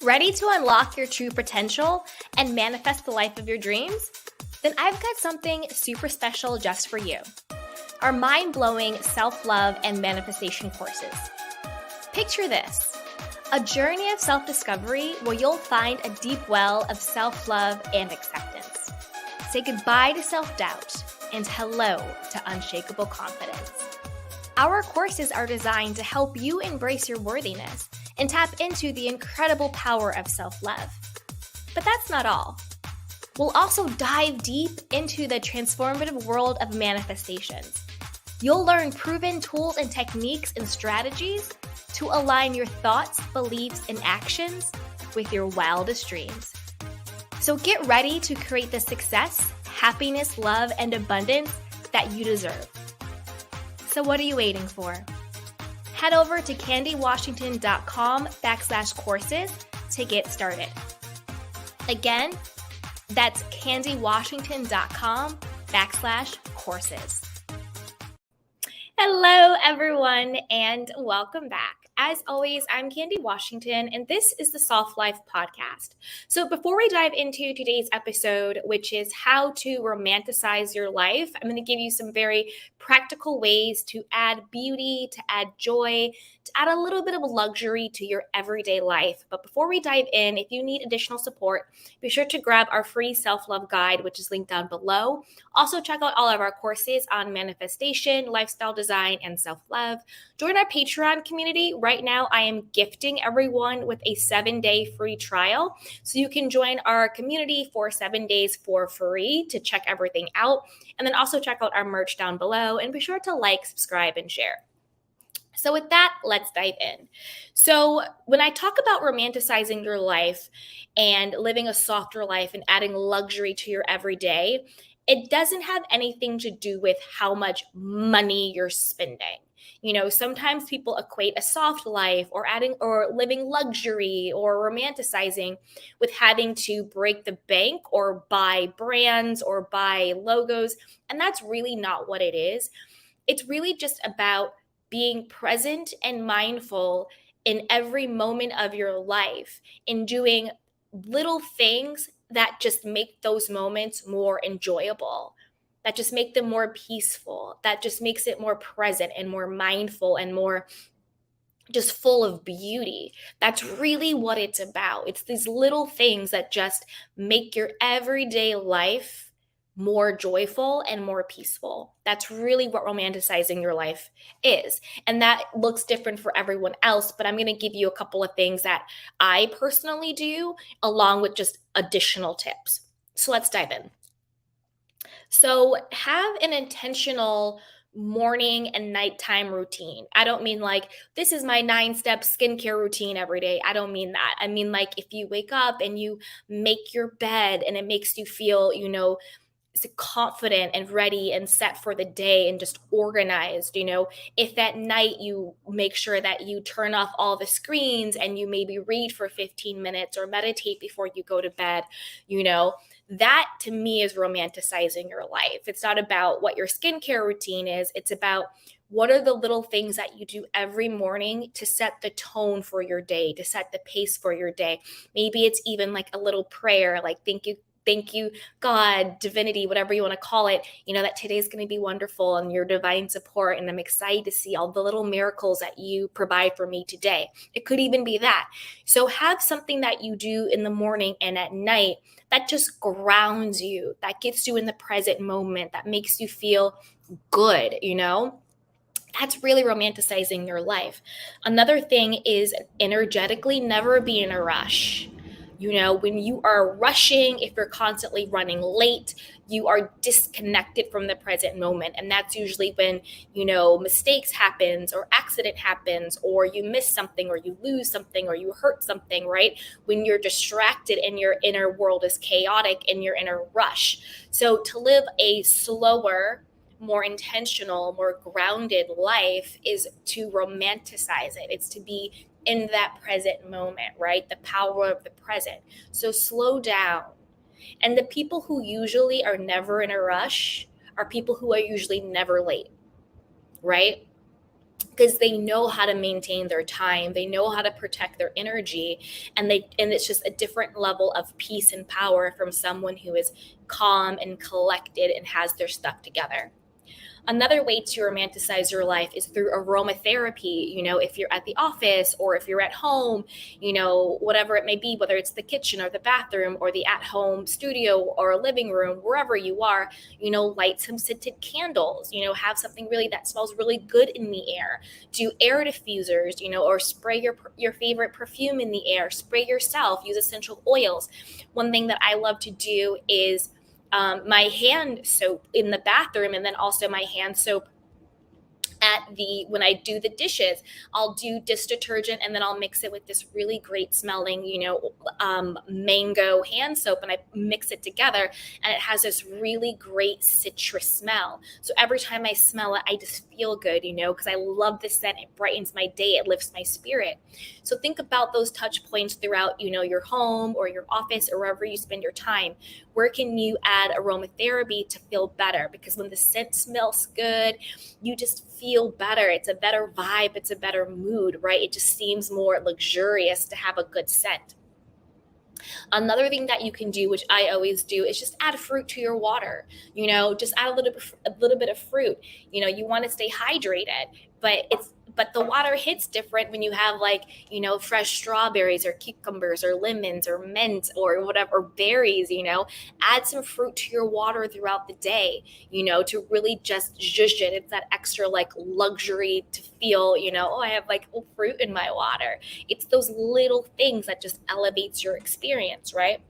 Ready to unlock your true potential and manifest the life of your dreams? Then I've got something super special just for you. Our mind-blowing self-love and manifestation courses. Picture this, a journey of self-discovery where you'll find a deep well of self-love and acceptance. Say goodbye to self-doubt and hello to unshakable confidence. Our courses are designed to help you embrace your worthiness and tap into the incredible power of self-love. But that's not all. We'll also dive deep into the transformative world of manifestations. You'll learn proven tools and techniques and strategies to align your thoughts, beliefs, and actions with your wildest dreams. So get ready to create the success, happiness, love, and abundance that you deserve. So what are you waiting for? Head over to candywashington.com/courses to get started. Again, that's candywashington.com/courses. Hello, everyone, and welcome back. As always, I'm Candy Washington, and this is the Soft Life Podcast. So before we dive into today's episode, which is how to romanticize your life, I'm going to give you some very practical ways to add beauty, to add joy, to add a little bit of luxury to your everyday life. But before we dive in, if you need additional support, be sure to grab our free self-love guide, which is linked down below. Also, check out all of our courses on manifestation, lifestyle design, and self-love. Join our Patreon community. Right now, I am gifting everyone with a 7-day free trial. So you can join our community for 7 days for free to check everything out. And then also check out our merch down below. And be sure to like, subscribe, and share. So with that, let's dive in. So when I talk about romanticizing your life and living a softer life and adding luxury to your everyday, it doesn't have anything to do with how much money you're spending. You know, sometimes people equate a soft life or living luxury or romanticizing with having to break the bank or buy brands or buy logos. And that's really not what it is. It's really just about being present and mindful in every moment of your life, in doing little things that just make those moments more enjoyable, that just make them more peaceful, that just makes it more present and more mindful and more just full of beauty. That's really what it's about. It's these little things that just make your everyday life more joyful and more peaceful. That's really what romanticizing your life is. And that looks different for everyone else, but I'm going to give you a couple of things that I personally do along with just additional tips. So let's dive in. So have an intentional morning and nighttime routine. I don't mean like, this is my 9-step skincare routine every day. I don't mean that. I mean like if you wake up and you make your bed and it makes you feel, confident and ready and set for the day and just organized, if at night you make sure that you turn off all the screens and you maybe read for 15 minutes or meditate before you go to bed, that to me is romanticizing your life. It's not about what your skincare routine is. It's about what are the little things that you do every morning to set the tone for your day, to set the pace for your day. Maybe it's even like a little prayer, like thank you, God, divinity, whatever you want to call it, that today's going to be wonderful and your divine support. And I'm excited to see all the little miracles that you provide for me today. It could even be that. So have something that you do in the morning and at night that just grounds you, that gets you in the present moment, that makes you feel good, That's really romanticizing your life. Another thing is energetically never be in a rush. When you are rushing, if you're constantly running late, you are disconnected from the present moment. And that's usually when, mistakes happens or accident happens or you miss something or you lose something or you hurt something, right? When you're distracted and your inner world is chaotic and you're in a rush. So to live a slower, more intentional, more grounded life is to romanticize it. It's to be in that present moment, right? The power of the present. So slow down. And the people who usually are never in a rush are people who are usually never late, right? because they know how to maintain their time, they know how to protect their energy, and it's just a different level of peace and power from someone who is calm and collected and has their stuff together. Another way to romanticize your life is through aromatherapy. If you're at the office or if you're at home, whatever it may be, whether it's the kitchen or the bathroom or the at home studio or living room, wherever you are, light some scented candles, have something really that smells really good in the air. Do air diffusers, or spray your favorite perfume in the air, spray yourself, use essential oils. One thing that I love to do is my hand soap in the bathroom, and then also my hand soap when I do the dishes. I'll do dish detergent and then I'll mix it with this really great smelling, mango hand soap, and I mix it together, and it has this really great citrus smell. So every time I smell it, I just feel good, because I love the scent. It brightens my day. It lifts my spirit. So think about those touch points throughout, your home or your office or wherever you spend your time. Where can you add aromatherapy to feel better? Because when the scent smells good, you just feel better. It's a better vibe. It's a better mood, right? It just seems more luxurious to have a good scent. Another thing that you can do, which I always do, is just add fruit to your water. Just add a little bit of fruit. You want to stay hydrated, but the water hits different when you have fresh strawberries or cucumbers or lemons or mint or whatever, berries. Add some fruit to your water throughout the day, to really just zhuzh it. It's that extra luxury to feel, oh, I have fruit in my water. It's those little things that just elevates your experience, right?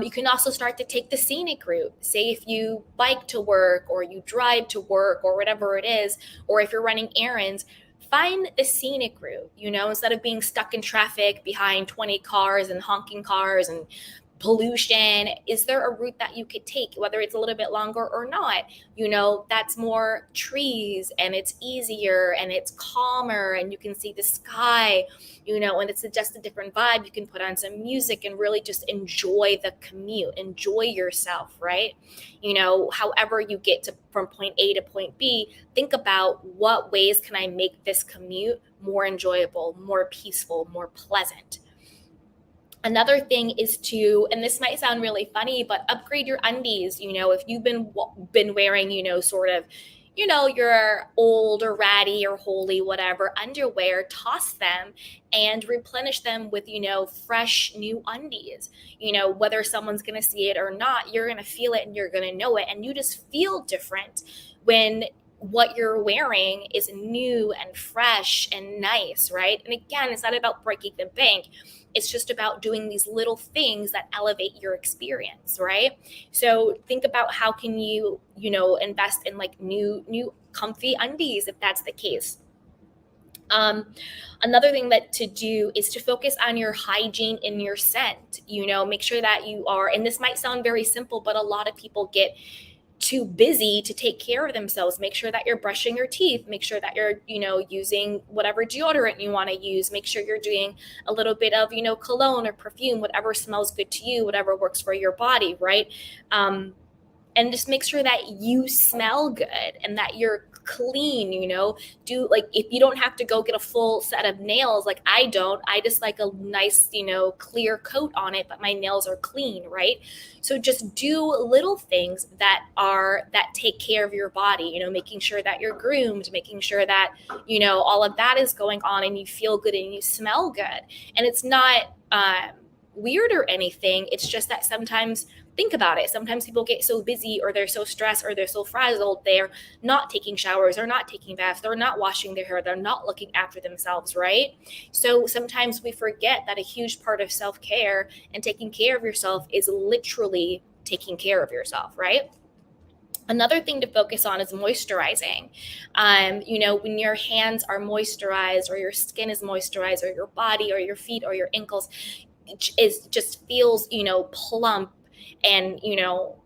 You can also start to take the scenic route. Say if you bike to work or you drive to work or whatever it is, or if you're running errands, find the scenic route, instead of being stuck in traffic behind 20 cars and honking cars and pollution. Is there a route that you could take, whether it's a little bit longer or not? That's more trees and it's easier and it's calmer and you can see the sky, and it's just a different vibe. You can put on some music and really just enjoy the commute, enjoy yourself, right? However you get from point A to point B, think about what ways can I make this commute more enjoyable, more peaceful, more pleasant. Another thing is to, and this might sound really funny, but upgrade your undies. If you've been wearing, sort of, your old or ratty or holy, whatever underwear, toss them and replenish them with, fresh new undies. Whether someone's going to see it or not, you're going to feel it and you're going to know it. And you just feel different when what you're wearing is new and fresh and nice, right? And again, it's not about breaking the bank. It's just about doing these little things that elevate your experience, right? So think about how can you, invest in new comfy undies if that's the case. Another thing that to do is to focus on your hygiene in your scent. Make sure that you are, and this might sound very simple, but a lot of people get too busy to take care of themselves. Make sure that you're brushing your teeth. Make sure that you're, using whatever deodorant you want to use. Make sure you're doing a little bit of, cologne or perfume, whatever smells good to you, whatever works for your body, right? And just make sure that you smell good and that you're clean. Do if you don't have to go get a full set of nails, like I just like a nice, clear coat on it, but my nails are clean, right? So just do little things that take care of your body, making sure that you're groomed, making sure that, all of that is going on and you feel good and you smell good. And it's not weird or anything. It's just that sometimes, think about it, sometimes people get so busy or they're so stressed or they're so frazzled, they're not taking showers or not taking baths, they're not washing their hair, they're not looking after themselves, right? So sometimes we forget that a huge part of self-care and taking care of yourself is literally taking care of yourself, right? Another thing to focus on is moisturizing. When your hands are moisturized or your skin is moisturized or your body or your feet or your ankles just feels, plump and,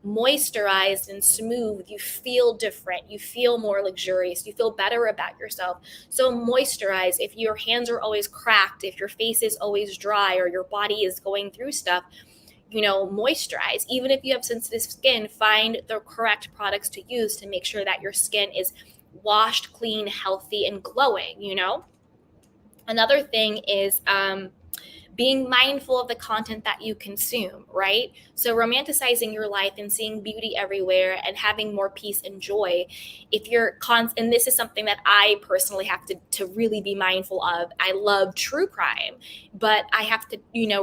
moisturized and smooth, you feel different, you feel more luxurious, you feel better about yourself. So moisturize. If your hands are always cracked, if your face is always dry or your body is going through stuff, moisturize. Even if you have sensitive skin, find the correct products to use to make sure that your skin is washed, clean, healthy, and glowing, Another thing is being mindful of the content that you consume, right? So romanticizing your life and seeing beauty everywhere and having more peace and joy. If you're and this is something that I personally have to really be mindful of. I love true crime, but I have to,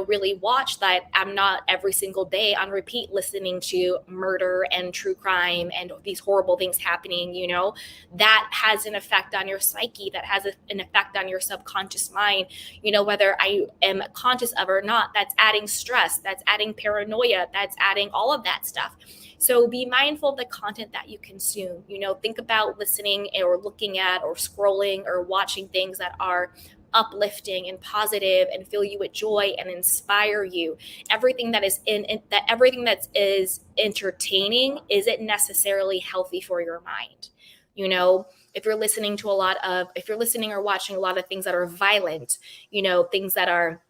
really watch that I'm not every single day on repeat listening to murder and true crime and these horrible things happening, that has an effect on your psyche, that has an effect on your subconscious mind, whether I am conscious of or not. That's adding stress, that's adding paranoia, that's adding all of that stuff. So be mindful of the content that you consume. Think about listening or looking at or scrolling or watching things that are uplifting and positive and fill you with joy and inspire you. Everything that is entertaining isn't necessarily healthy for your mind. If you're listening or watching a lot of things that are violent, things that are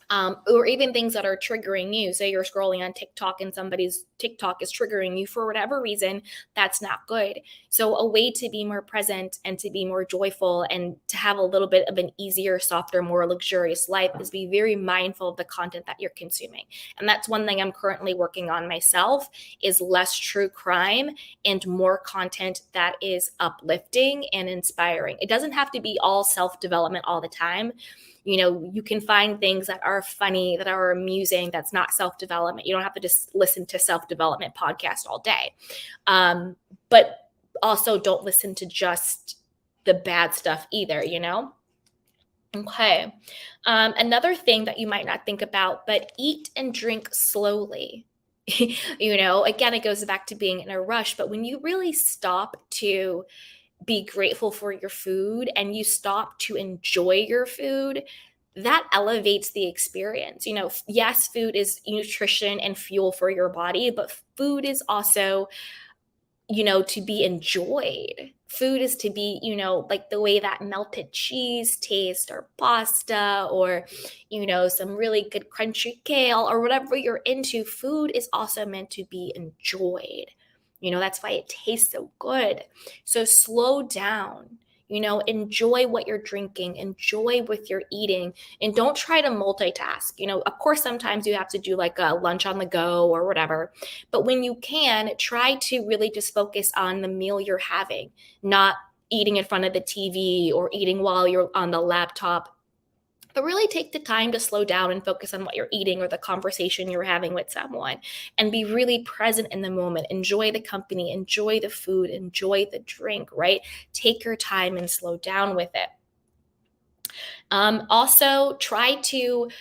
or even things that are triggering you. Say you're scrolling on TikTok and somebody's TikTok is triggering you for whatever reason, that's not good. So a way to be more present and to be more joyful and to have a little bit of an easier, softer, more luxurious life is be very mindful of the content that you're consuming. And that's one thing I'm currently working on myself, is less true crime and more content that is uplifting and inspiring. It doesn't have to be all self-development all the time. You can find things that are funny, that are amusing, that's not self-development. You don't have to just listen to self-development podcasts all day. But also don't listen to just the bad stuff either, Okay. Another thing that you might not think about, but eat and drink slowly. Again, it goes back to being in a rush, but when you really stop to be grateful for your food and you stop to enjoy your food, that elevates the experience. Yes, food is nutrition and fuel for your body, but food is also, to be enjoyed. Food is to be, like the way that melted cheese tastes, or pasta, or, some really good crunchy kale, or whatever you're into. Food is also meant to be enjoyed. That's why it tastes so good. So slow down, enjoy what you're drinking, enjoy what you're eating, and don't try to multitask. Of course, sometimes you have to do like a lunch on the go or whatever, but when you can, try to really just focus on the meal you're having, not eating in front of the TV or eating while you're on the laptop. But really take the time to slow down and focus on what you're eating or the conversation you're having with someone, and be really present in the moment. Enjoy the company, enjoy the food, enjoy the drink, right? Take your time and slow down with it. Also, try to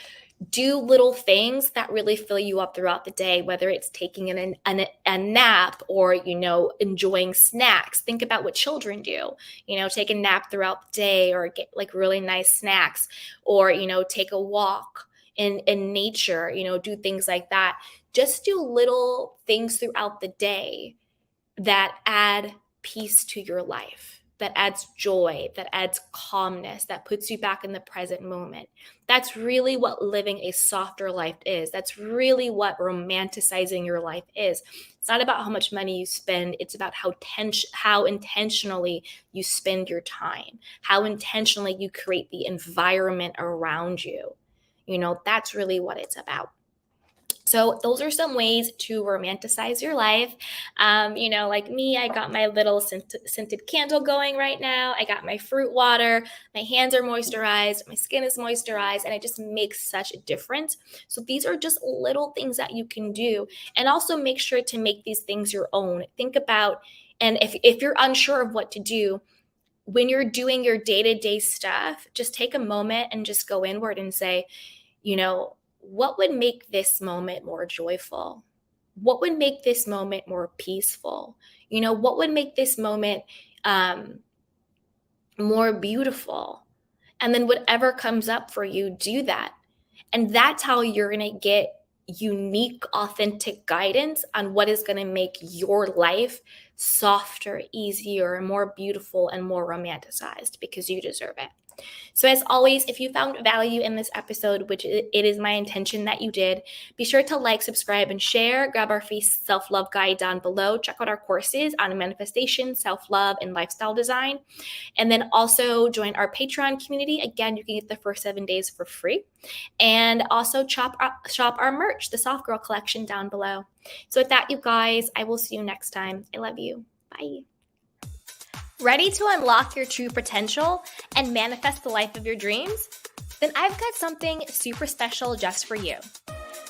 do little things that really fill you up throughout the day, whether it's taking a nap or, enjoying snacks. Think about what children do, take a nap throughout the day or get like really nice snacks, or, take a walk in nature, do things like that. Just do little things throughout the day that add peace to your life, that adds joy, that adds calmness, that puts you back in the present moment. That's really what living a softer life is. That's really what romanticizing your life is. It's not about how much money you spend. It's about how intentionally you spend your time, how intentionally you create the environment around you. That's really what it's about. So those are some ways to romanticize your life. Like me, I got my little scented candle going right now. I got my fruit water. My hands are moisturized. My skin is moisturized, and it just makes such a difference. So these are just little things that you can do. And also make sure to make these things your own. Think about, and if you're unsure of what to do, when you're doing your day-to-day stuff, just take a moment and just go inward and say, what would make this moment more joyful? What would make this moment more peaceful? What would make this moment more beautiful? And then whatever comes up for you, do that. And that's how you're going to get unique, authentic guidance on what is going to make your life softer, easier, more beautiful, and more romanticized, because you deserve it. So as always, if you found value in this episode, which it is my intention that you did, be sure to like, subscribe, and share. Grab our free self-love guide down below. Check out our courses on manifestation, self-love, and lifestyle design. And then also join our Patreon community. Again, you can get the first 7 days for free. And also shop our merch, the Soft Girl collection down below. So with that, you guys, I will see you next time. I love you. Bye. Ready to unlock your true potential and manifest the life of your dreams? Then I've got something super special just for you.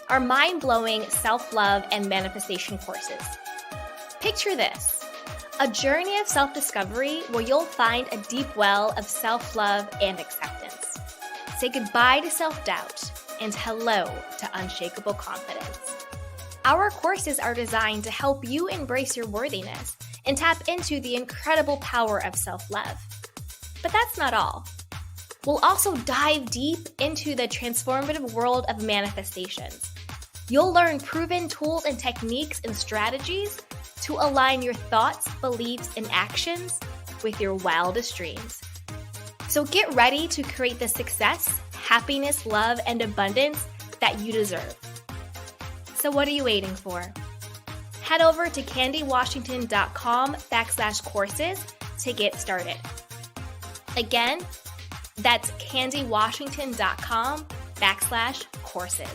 Our mind-blowing self-love and manifestation courses. Picture this, a journey of self-discovery where you'll find a deep well of self-love and acceptance. Say goodbye to self-doubt and hello to unshakable confidence. Our courses are designed to help you embrace your worthiness and tap into the incredible power of self-love. But that's not all. We'll also dive deep into the transformative world of manifestations. You'll learn proven tools and techniques and strategies to align your thoughts, beliefs, and actions with your wildest dreams. So get ready to create the success, happiness, love, and abundance that you deserve. So what are you waiting for? Head over to candywashington.com/courses to get started. Again, that's candywashington.com/courses.